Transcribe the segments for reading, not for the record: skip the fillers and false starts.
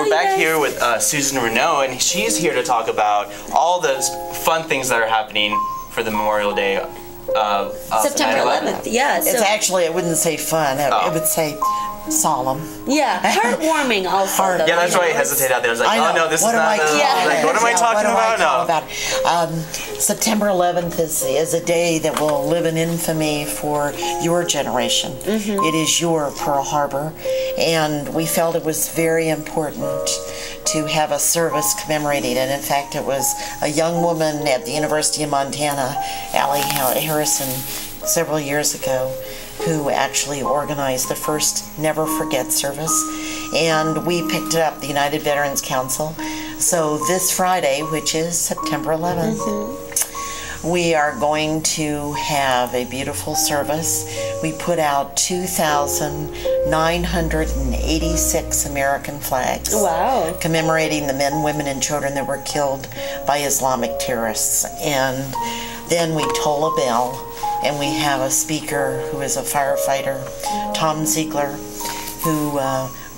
we're back here with Susan Reneau, and she's here to talk about all the fun things that are happening for the Memorial Day. September 11th, yeah. It's actually, I wouldn't say fun, it would say solemn. Yeah, heartwarming also. Yeah, that's why I hesitated out there. I was like, oh no, this is not, what am I talking about? No. September 11th is a day that will live in infamy for your generation. It is your Pearl Harbor, and we felt it was very important to have a service commemorating it. In fact, it was a young woman at the University of Montana, Allie Harrison, several years ago, who actually organized the first Never Forget service, and we picked it up, the United Veterans Council. So this Friday, which is September 11th, we are going to have a beautiful service. We put out 2,986 American flags. Wow. Commemorating the men, women, and children that were killed by Islamic terrorists. And then we toll a bell, and we have a speaker who is a firefighter, Tom Ziegler, who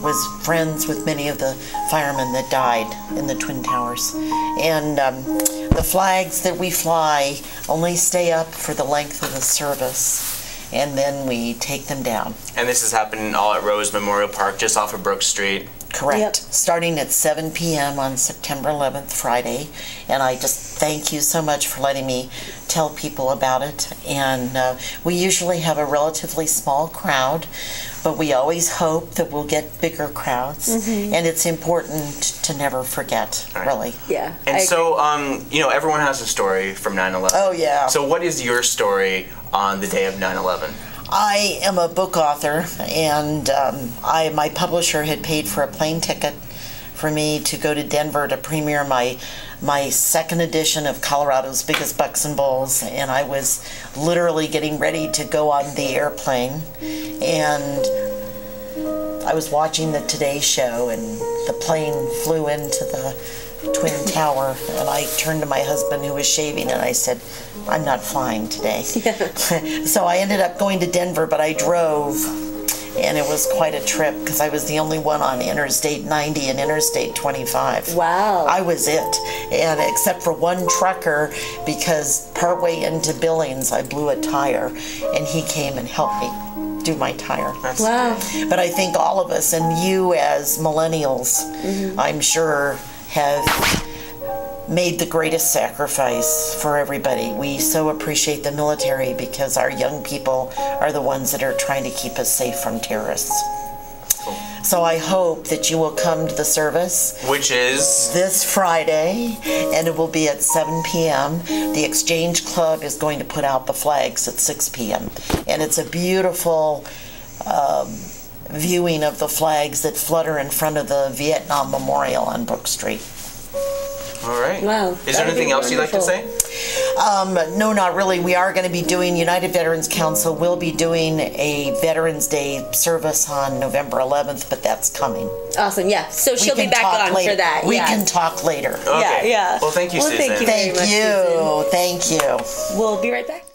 was friends with many of the firemen that died in the Twin Towers. And the flags that we fly only stay up for the length of the service, and then we take them down. And this is happening all at Rose Memorial Park, just off of Brook Street. Correct. Yep. Starting at 7 p.m. on September 11th, Friday. And I just thank you so much for letting me tell people about it. And we usually have a relatively small crowd, but we always hope that we'll get bigger crowds. And it's important to never forget, really. Yeah. And so, you know, everyone has a story from 9/11. Oh, yeah. So what is your story on the day of 9/11? I am a book author, and my publisher had paid for a plane ticket for me to go to Denver to premiere my second edition of Colorado's Biggest Bucks and Bulls, and I was literally getting ready to go on the airplane, and I was watching the Today Show, and the plane flew into the Twin Tower, and I turned to my husband, who was shaving, and I said, I'm not flying today. So I ended up going to Denver, but I drove, and it was quite a trip because I was the only one on Interstate 90 and Interstate 25. Wow. I was it, and except for one trucker, because partway into Billings I blew a tire, and he came and helped me do my tire. Wow. But I think all of us, and you as millennials, I'm sure, have made the greatest sacrifice for everybody. We so appreciate the military because our young people are the ones that are trying to keep us safe from terrorists. So I hope that you will come to the service, which is this Friday, and it will be at 7 p.m. The Exchange Club is going to put out the flags at 6 p.m. And it's a beautiful viewing of the flags that flutter in front of the Vietnam Memorial on Brook Street. All right. Wow. Is there anything else you'd like to say? No, not really. We are going to be doing, United Veterans Council will be doing a Veterans Day service on November 11th, but that's coming. Awesome, yeah. So she'll be back on later. for that. We can talk later. Okay. Yeah. Well, thank you, Susan. Thank you very much, Susan. Thank you. We'll be right back.